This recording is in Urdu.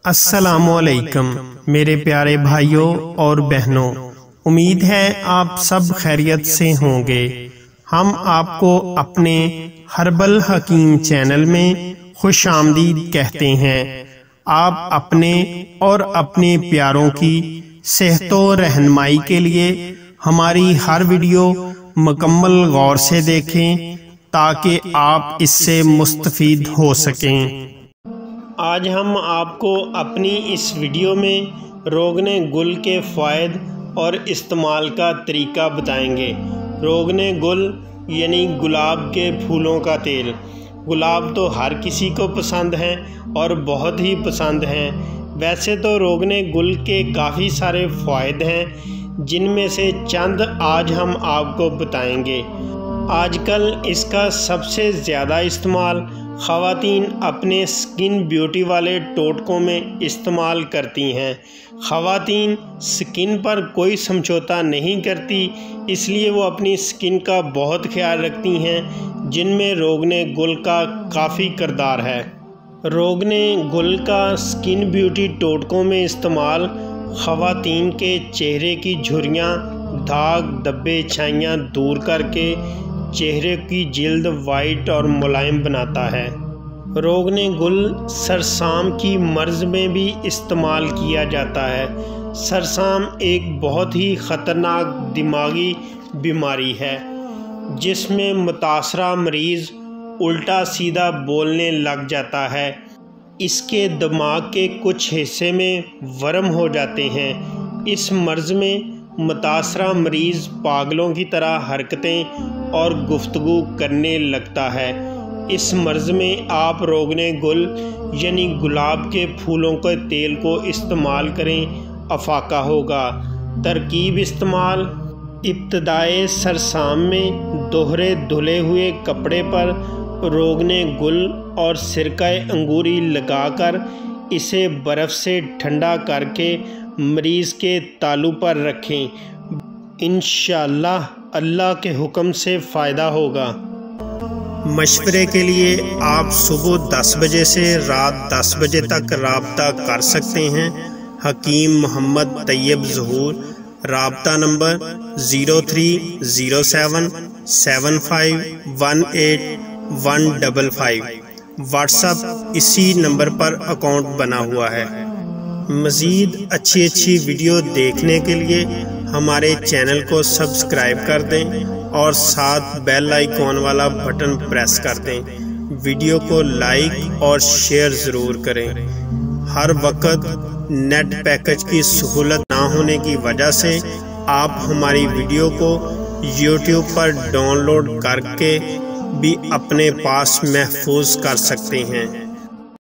السلام علیکم میرے پیارے بھائیوں اور بہنوں، امید ہے آپ سب خیریت سے ہوں گے۔ ہم آپ کو اپنے ہربل حکیم چینل میں خوش آمدید کہتے ہیں۔ آپ اپنے اور اپنے پیاروں کی صحت و رہنمائی کے لیے ہماری ہر ویڈیو مکمل غور سے دیکھیں تاکہ آپ اس سے مستفید ہو سکیں۔ آج ہم آپ کو اپنی اس ویڈیو میں روغن گل کے فوائد اور استعمال کا طریقہ بتائیں گے۔ روغن گل یعنی گلاب کے پھولوں کا تیل۔ گلاب تو ہر کسی کو پسند ہیں اور بہت ہی پسند ہیں۔ ویسے تو روغن گل کے کافی سارے فوائد ہیں، جن میں سے چند آج ہم آپ کو بتائیں گے۔ آج کل اس کا سب سے زیادہ استعمال خواتین اپنے سکن بیوٹی والے ٹوٹکوں میں استعمال کرتی ہیں۔ خواتین سکن پر کوئی سمجھوتا نہیں کرتی، اس لیے وہ اپنی سکن کا بہت خیال رکھتی ہیں، جن میں روغن گل کا کافی کردار ہے۔ روغن گل کا سکن بیوٹی ٹوٹکوں میں استعمال خواتین کے چہرے کی جھریاں، داغ، دبے، چھائیاں دور کر کے چہرے کی جلد وائٹ اور ملائم بناتا ہے۔ روغن گل سرسام کی مرض میں بھی استعمال کیا جاتا ہے۔ سرسام ایک بہت ہی خطرناک دماغی بیماری ہے، جس میں متاثرہ مریض الٹا سیدھا بولنے لگ جاتا ہے۔ اس کے دماغ کے کچھ حصے میں ورم ہو جاتے ہیں۔ اس مرض میں متاثرہ مریض پاگلوں کی طرح حرکتیں اور گفتگو کرنے لگتا ہے۔ اس مرض میں آپ روغن گل یعنی گلاب کے پھولوں کے تیل کو استعمال کریں، افاقہ ہوگا۔ ترکیب استعمال: ابتدائے سرسام میں دوہرے دھلے ہوئے کپڑے پر روغن گل اور سرکہ انگوری لگا کر اسے برف سے ٹھنڈا کر کے مریض کے تالو پر رکھیں۔ انشاءاللہ اللہ کے حکم سے فائدہ ہوگا۔ مشورے کے لیے آپ صبح 10 بجے سے رات 10 بجے تک رابطہ کر سکتے ہیں۔ حکیم محمد طیب ظہور، رابطہ نمبر 0307 75 18 155۔ واٹس ایپ اسی نمبر پر اکاؤنٹ بنا ہوا ہے۔ مزید اچھی ویڈیو دیکھنے کے لیے ہمارے چینل کو سبسکرائب کر دیں اور ساتھ بیل آئیکن والا بٹن پریس کر دیں۔ ویڈیو کو لائک اور شیئر ضرور کریں۔ ہر وقت نیٹ پیکج کی سہولت نہ ہونے کی وجہ سے آپ ہماری ویڈیو کو یوٹیوب پر ڈاؤن لوڈ کر کے بھی اپنے پاس محفوظ کر سکتے ہیں۔